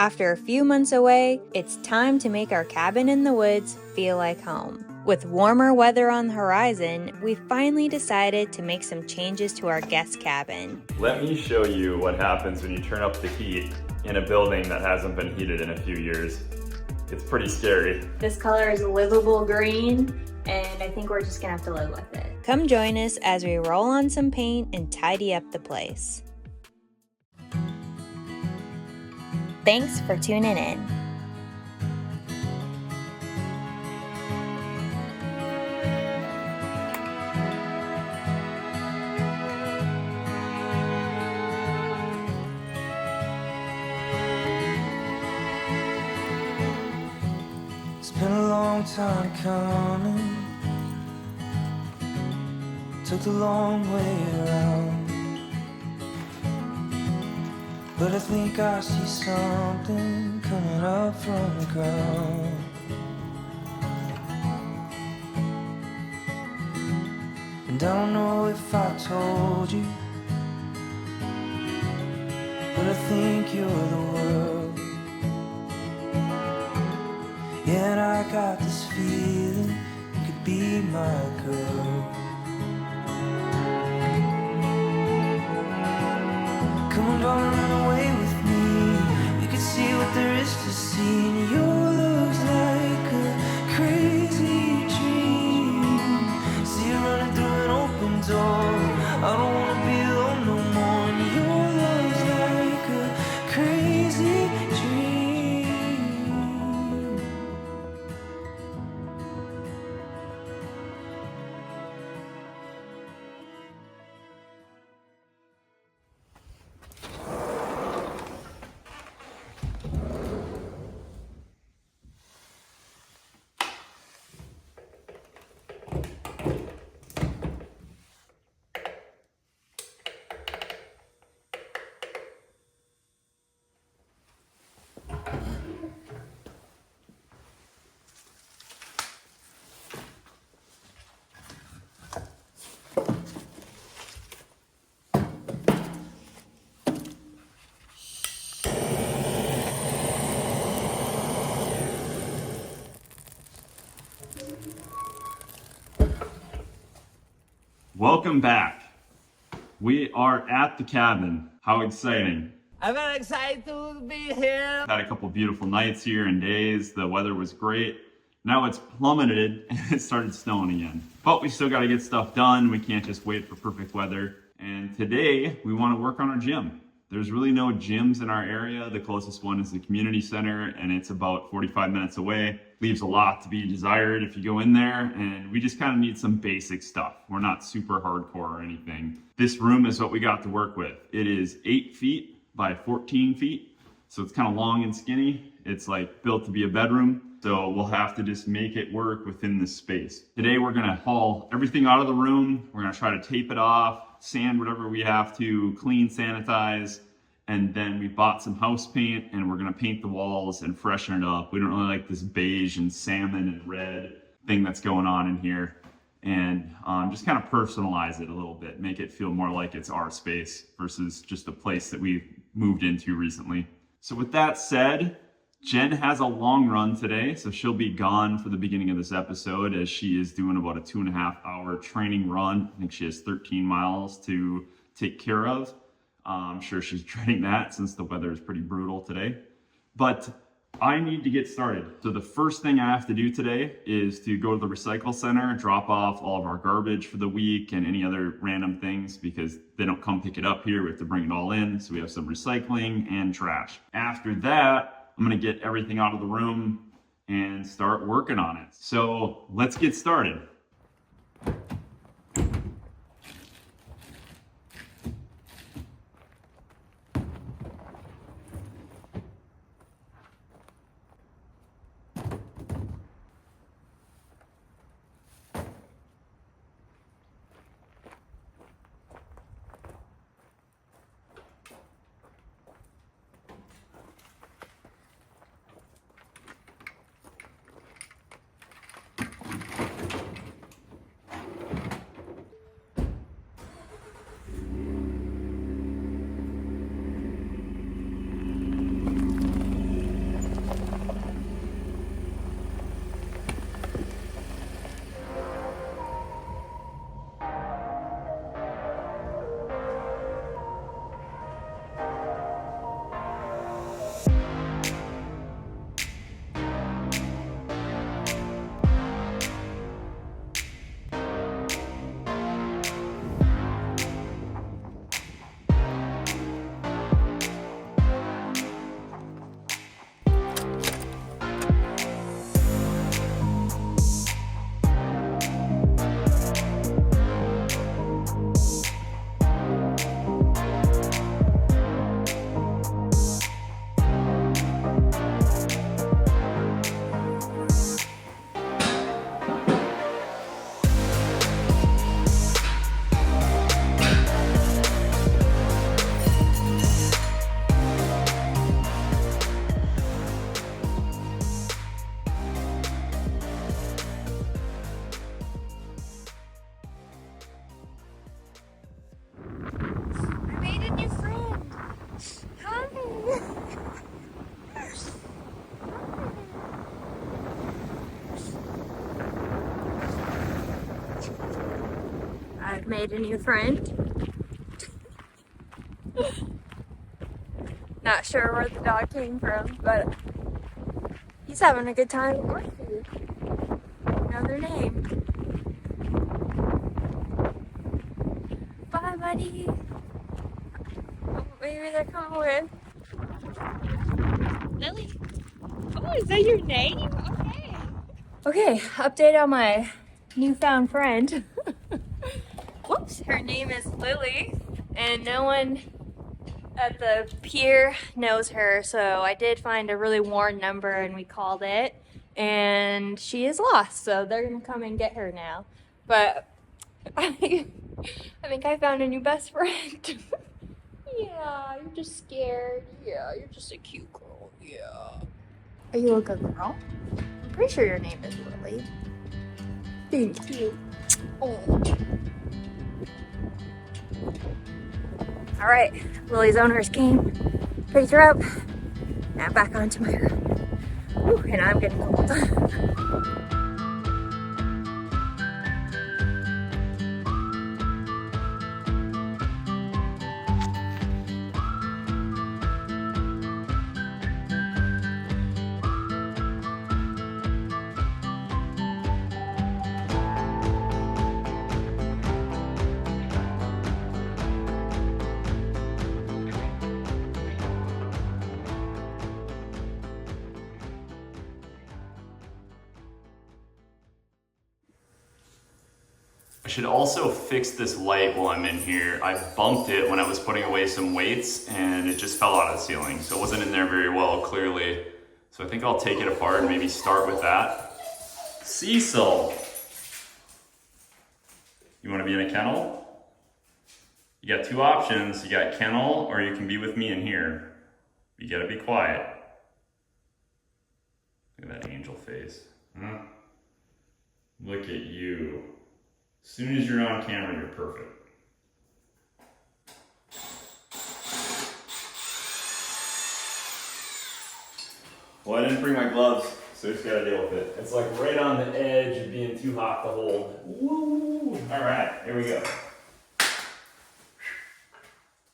After a few months away, it's time to make our cabin in the woods feel like home. With warmer weather on the horizon, we finally decided to make some changes to our guest cabin. Let me show you what happens when you turn up the heat in a building that hasn't been heated in a few years. It's pretty scary. This color is a livable green, and I think we're just gonna have to live with it. Come join us as we roll on some paint and tidy up the place. Thanks for tuning in. It's been a long time coming, took the long way around, but I think I see something coming up from the ground. And I don't know if I told you, but I think you're the world. Yeah, and I got this feeling you could be my girl. Come on, darling, run away with me. We could see what there is to see. And your love's like a crazy dream. See you running through an open door. I don't wanna be alone no more. And your love's like a crazy dream. Welcome back. We are at the cabin. How exciting. I'm very excited to be here. Had a couple beautiful nights here and days. The weather was great. Now it's plummeted and it started snowing again. But we still got to get stuff done. We can't just wait for perfect weather. And today we want to work on our gym. There's really no gyms in our area. The closest one is the community center and it's about 45 minutes away. Leaves a lot to be desired if you go in there, and we just kind of need some basic stuff. We're not super hardcore or anything. This room is what we got to work with. It is 8 feet by 14 feet. So it's kind of long and skinny. It's like built to be a bedroom. So we'll have to just make it work within this space. Today we're gonna haul everything out of the room. We're gonna try to tape it off, sand whatever we have to, clean, sanitize, and then we bought some house paint and we're gonna paint the walls and freshen it up. We don't really like this beige and salmon and red thing that's going on in here. And just kind of personalize it a little bit, make it feel more like it's our space versus just a place that we moved into recently. So with that said, Jen has a long run today, so she'll be gone for the beginning of this episode as she is doing about a 2.5-hour training run. I think she has 13 miles to take care of. I'm sure she's dreading that since the weather is pretty brutal today. But I need to get started. So the first thing I have to do today is to go to the recycle center, drop off all of our garbage for the week and any other random things because they don't come pick it up here. We have to bring it all in. So we have some recycling and trash. After that, I'm gonna get everything out of the room and start working on it. So let's get started. made a new friend. Not sure where the dog came from, but he's having a good time with you. Know their name. Bye, buddy. Oh, maybe they're coming with Lily. Oh, is that your name? Okay. Okay, update on my newfound friend. Whoops, her name is Lily, and no one at the pier knows her, so I did find a really worn number and we called it, and she is lost, so they're gonna come and get her now. But I think I found a new best friend. Yeah, you're just scared. Yeah, you're just a cute girl. Yeah. Are you a good girl? I'm pretty sure your name is Lily. Thank you. Oh. All right, Lily's owners came, picked her up. Now back onto my room. Whew, and I'm getting cold. I should also fix this light while I'm in here. I bumped it when I was putting away some weights and it just fell out of the ceiling. So it wasn't in there very well, clearly. So I think I'll take it apart and maybe start with that. Cecil, you wanna be in a kennel? You got two options. You got kennel or you can be with me in here. You gotta be quiet. Look at that angel face. Huh? Look at you. As soon as you're on camera, you're perfect. Well, I didn't bring my gloves, so I just gotta deal with it. It's like right on the edge of being too hot to hold. Woo! All right, here we go.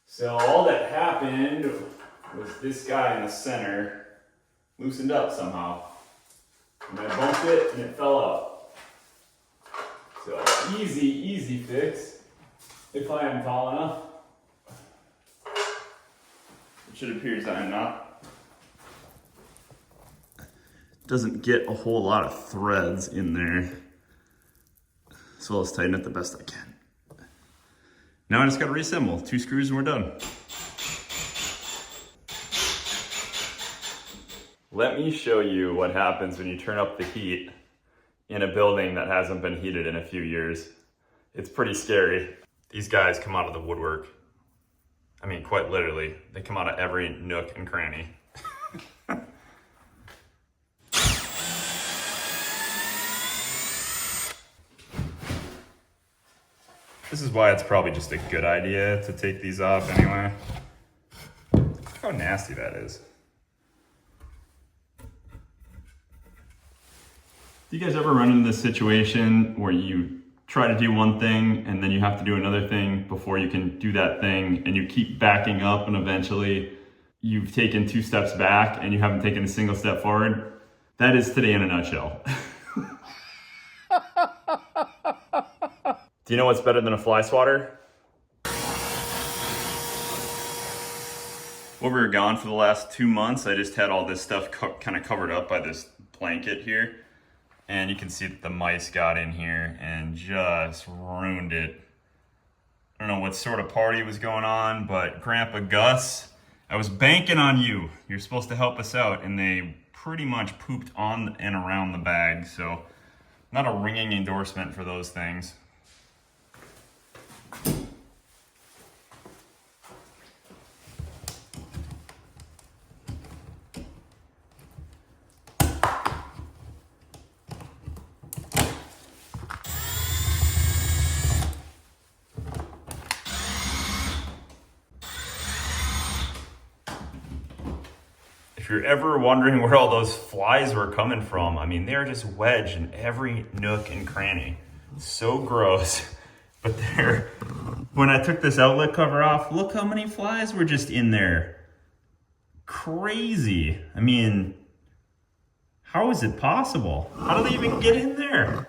So all that happened was this guy in the center loosened up somehow. And I bumped it and it fell out. So easy fix, if I am tall enough. Which it appears I am not. Doesn't get a whole lot of threads in there. So let's tighten it the best I can. Now I just gotta reassemble. 2 screws and we're done. Let me show you what happens when you turn up the heat in a building that hasn't been heated in a few years. It's pretty scary. These guys come out of the woodwork. I mean, quite literally. They come out of every nook and cranny. This is why it's probably just a good idea to take these off anyway. Look how nasty that is. Do you guys ever run into this situation where you try to do one thing and then you have to do another thing before you can do that thing, and you keep backing up and eventually you've taken 2 steps back and you haven't taken a single step forward? That is today in a nutshell. Do you know what's better than a fly swatter? When we were gone for the last 2 months, I just had all this stuff kind of covered up by this blanket here. And you can see that the mice got in here and just ruined it. I don't know what sort of party was going on, but Grandpa Gus, I was banking on you. You're supposed to help us out, and they pretty much pooped on and around the bag, so not a ringing endorsement for those things. If you're ever wondering where all those flies were coming from, I mean, they're just wedged in every nook and cranny. It's so gross, But there, when I took this outlet cover off, look how many flies were just in there. Crazy. I mean, how is it possible? How do they even get in there?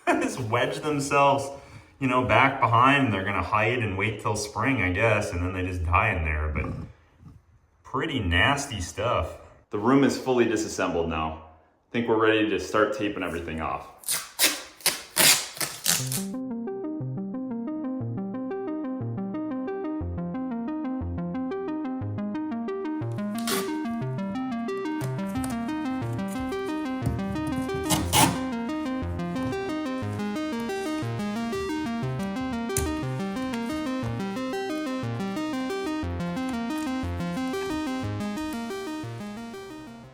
Just wedge themselves, you know, back behind. They're gonna hide and wait till spring, I guess, and then they just die in there. But pretty nasty stuff. The room is fully disassembled now. I think we're ready to start taping everything off.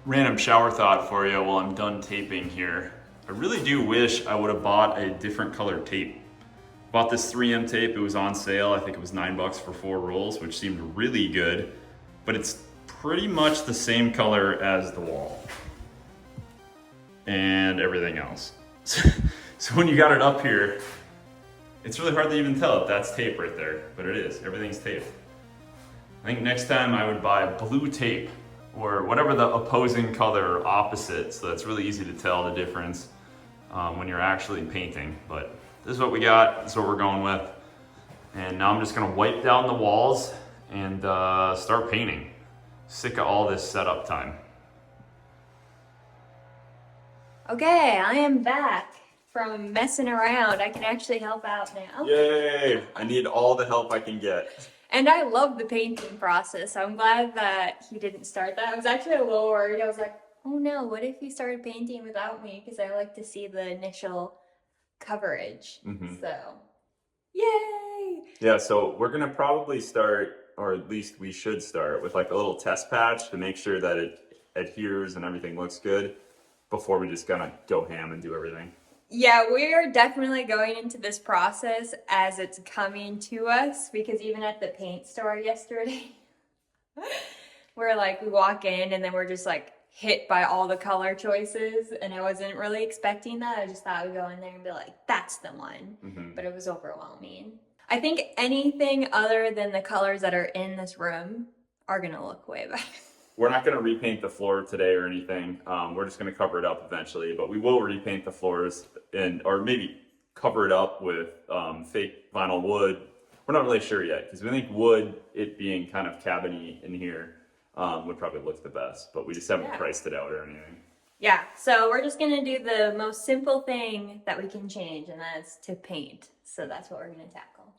Random shower thought for you while I'm done taping here. I really do wish I would have bought a different colored tape. Bought this 3M tape, it was on sale. I think it was $9 for 4 rolls, which seemed really good, but it's pretty much the same color as the wall and everything else. So when you got it up here, it's really hard to even tell if that's tape right there, but it is, everything's tape. I think next time I would buy blue tape or whatever the opposing color or opposite, so that's really easy to tell the difference when you're actually painting. But this is what we got, this is what we're going with. And now I'm just gonna wipe down the walls and start painting. Sick of all this setup time. Okay, I am back from messing around. I can actually help out now. Yay! I need all the help I can get. And I love the painting process. I'm glad that he didn't start that. I was actually a little worried. I was like, oh no, what if he started painting without me? Because I like to see the initial coverage. So, yay! Yeah, so we're gonna probably start, or at least we should start, with like a little test patch to make sure that it adheres and everything looks good before we just gonna go ham and do everything. Yeah, we are definitely going into this process as it's coming to us, because even at the paint store yesterday, we're like, we walk in and then we're just like hit by all the color choices, and I wasn't really expecting that. I just thought we'd go in there and be like, that's the one. But it was overwhelming. I think anything other than the colors that are in this room are gonna look way better. We're not gonna repaint the floor today or anything. We're just gonna cover it up eventually, but we will repaint the floors or maybe cover it up with fake vinyl wood. We're not really sure yet, because we think wood, it being kind of cabiny in here, would probably look the best, but we just haven't priced it out or anything. Yeah, so we're just gonna do the most simple thing that we can change, and that's to paint. So that's what we're gonna tackle.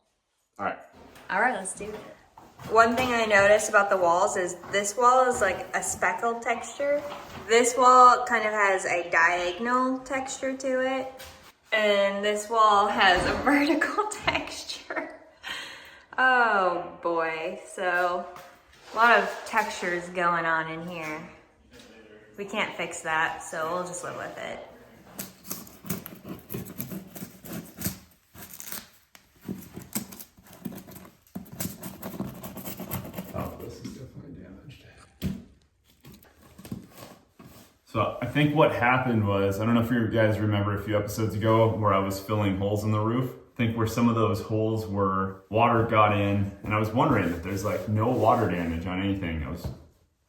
All right, let's do it. One thing I noticed about the walls is this wall is like a speckled texture. This wall kind of has a diagonal texture to it. And this wall has a vertical texture. Oh boy, so a lot of textures going on in here. We can't fix that, so we'll just live with it. So I think what happened was, I don't know if you guys remember a few episodes ago where I was filling holes in the roof. I think where some of those holes were, water got in, and I was wondering if there's like no water damage on anything. I was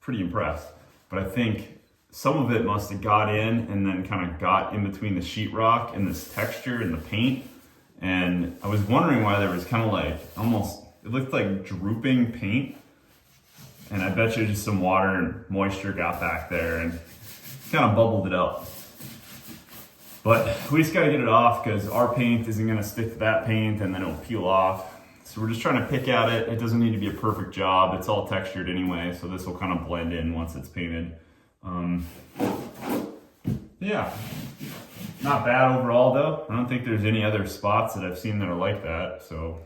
pretty impressed. But I think some of it must have got in and then kind of got in between the sheetrock and this texture and the paint. And I was wondering why there was kind of like almost, it looked like drooping paint. And I bet you just some water and moisture got back there and kind of bubbled it up. But we just got to get it off because our paint isn't going to stick to that paint and then it'll peel off. So we're just trying to pick at it. It doesn't need to be a perfect job. It's all textured anyway, so this will kind of blend in once it's painted. Yeah, not bad overall though. I don't think there's any other spots that I've seen that are like that, so.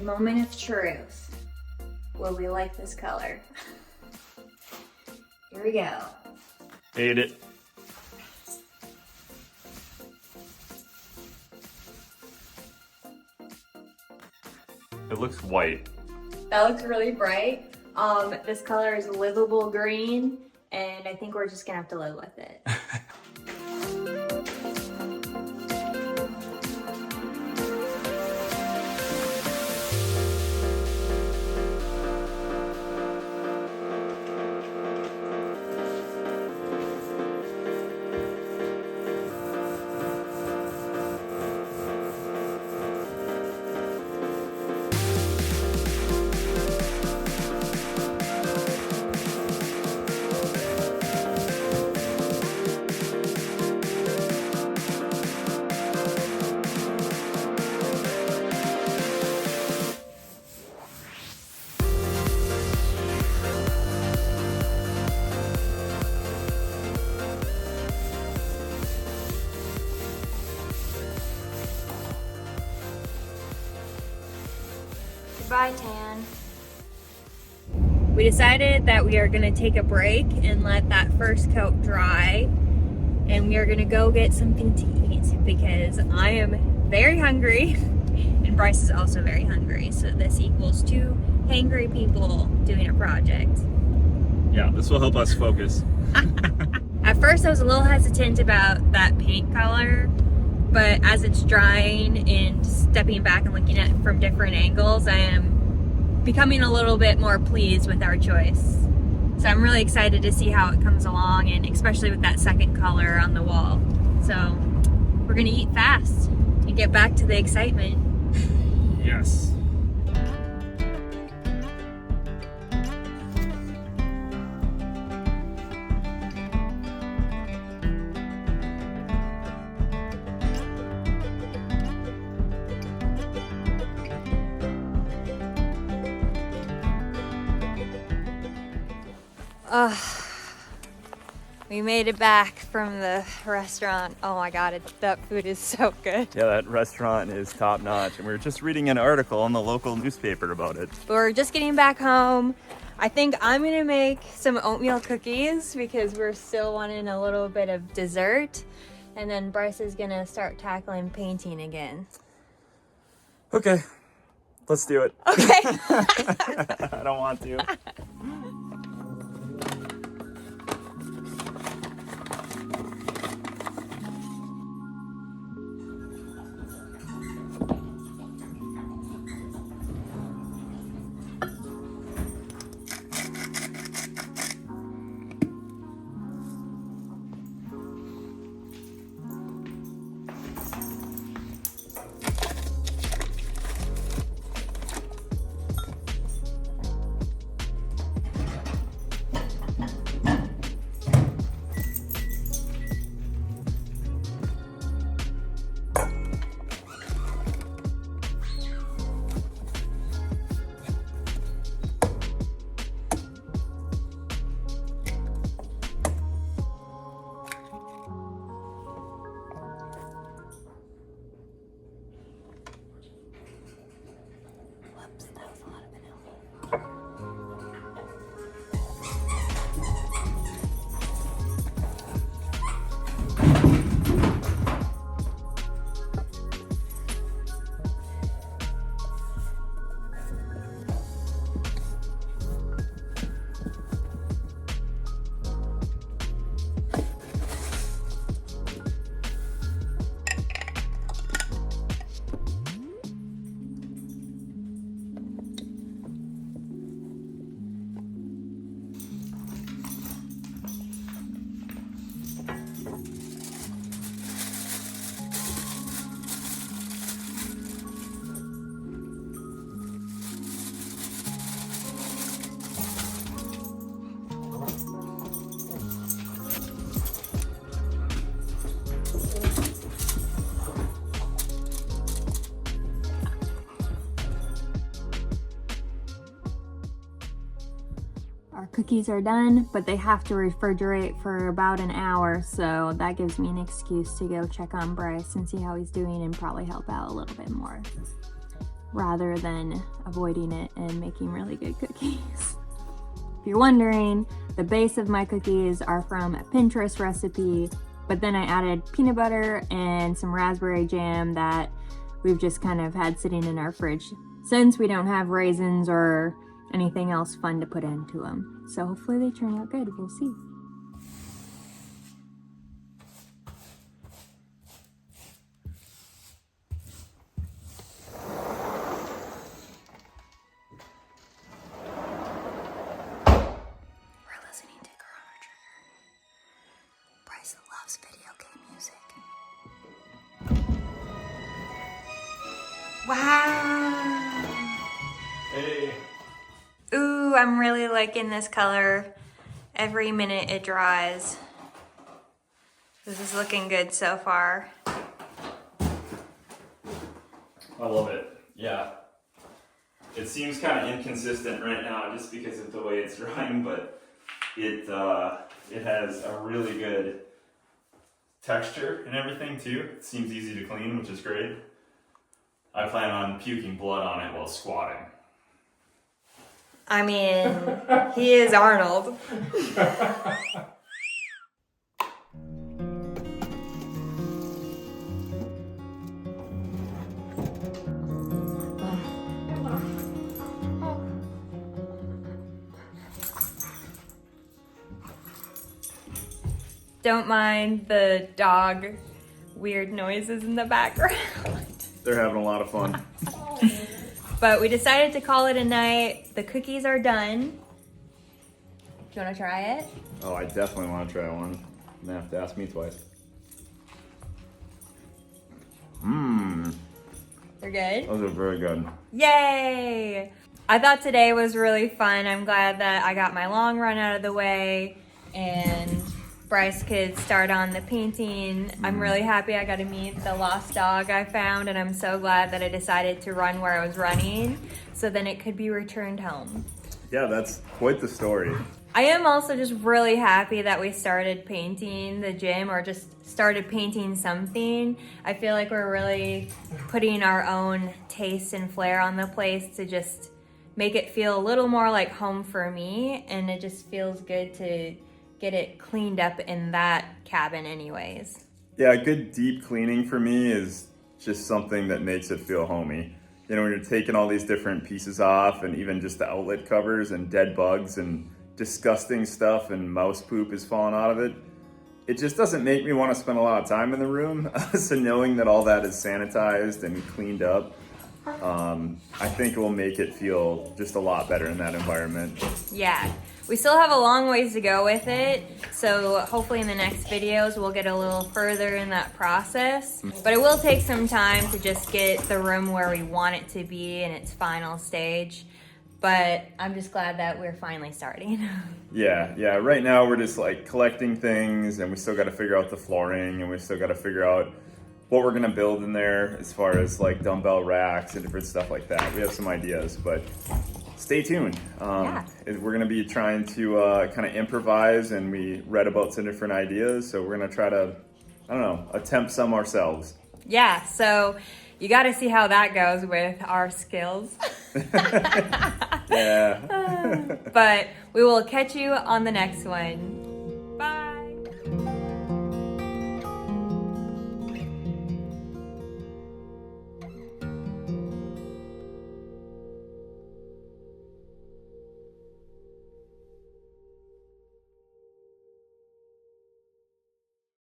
Moment of truth. Will we like this color? Here we go. Hate it. It looks white. That looks really bright. This color is livable green, and I think we're just gonna have to live with it. Goodbye, tan. We decided that we are gonna take a break and let that first coat dry, and we are gonna go get something to eat because I am very hungry and Bryce is also very hungry. So this equals 2 hangry people doing a project. Yeah, this will help us focus. At first I was a little hesitant about that paint color, but as it's drying and stepping back and looking at it from different angles, I am becoming a little bit more pleased with our choice. So I'm really excited to see how it comes along, and especially with that second color on the wall. So we're gonna eat fast and get back to the excitement. Yes. We made it back from the restaurant. Oh my God, that food is so good. Yeah, that restaurant is top notch. And we were just reading an article in the local newspaper about it. We're just getting back home. I think I'm gonna make some oatmeal cookies because we're still wanting a little bit of dessert. And then Bryce is gonna start tackling painting again. Okay, let's do it. Okay. I don't want to. Our cookies are done, but they have to refrigerate for about an hour, so that gives me an excuse to go check on Bryce and see how he's doing and probably help out a little bit more, rather than avoiding it and making really good cookies. If you're wondering, the base of my cookies are from a Pintrest recipe, but then I added peanut butter and some raspberry jam that we've just kind of had sitting in our fridge since we don't have raisins or anything else fun to put into them. So hopefully they turn out good. We'll see. We're listening to Corona Trigger. Bryce loves video game music. Wow! Hey. Ooh, I'm really liking this color. Every minute it dries. This is looking good so far. I love it. Yeah. It seems kind of inconsistent right now just because of the way it's drying, but it has a really good texture and everything too. It seems easy to clean, which is great. I plan on puking blood on it while squatting. I mean, he is Arnold. Don't mind the dog weird noises in the background. They're having a lot of fun. But we decided to call it a night. The cookies are done. Do you want to try it? Oh, I definitely want to try one. You're gonna have to ask me twice. Mmm. They're good? Those are very good. Yay! I thought today was really fun. I'm glad that I got my long run out of the way and Bryce could start on the painting. I'm really happy I got to meet the lost dog I found, and I'm so glad that I decided to run where I was running so then it could be returned home. Yeah, that's quite the story. I am also just really happy that we started painting the gym, or just started painting something. I feel like we're really putting our own taste and flair on the place to just make it feel a little more like home for me, and it just feels good to get it cleaned up in that cabin anyways. Yeah, a good deep cleaning for me is just something that makes it feel homey. You know, when you're taking all these different pieces off and even just the outlet covers and dead bugs and disgusting stuff and mouse poop is falling out of it, it just doesn't make me want to spend a lot of time in the room. So knowing that all that is sanitized and cleaned up, I think it will make it feel just a lot better in that environment. Yeah. We still have a long ways to go with it, so hopefully in the next videos we'll get a little further in that process. But it will take some time to just get the room where we want it to be in its final stage. But I'm just glad that we're finally starting. Yeah, right now we're just like collecting things, and we still got to figure out the flooring, and we still got to figure out what we're gonna build in there as far as like dumbbell racks and different stuff like that. We have some ideas, but stay tuned. We're gonna be trying to kind of improvise, and we read about some different ideas, so we're gonna try to, I don't know, attempt some ourselves. Yeah, so you got to see how that goes with our skills. Yeah. But we will catch you on the next one.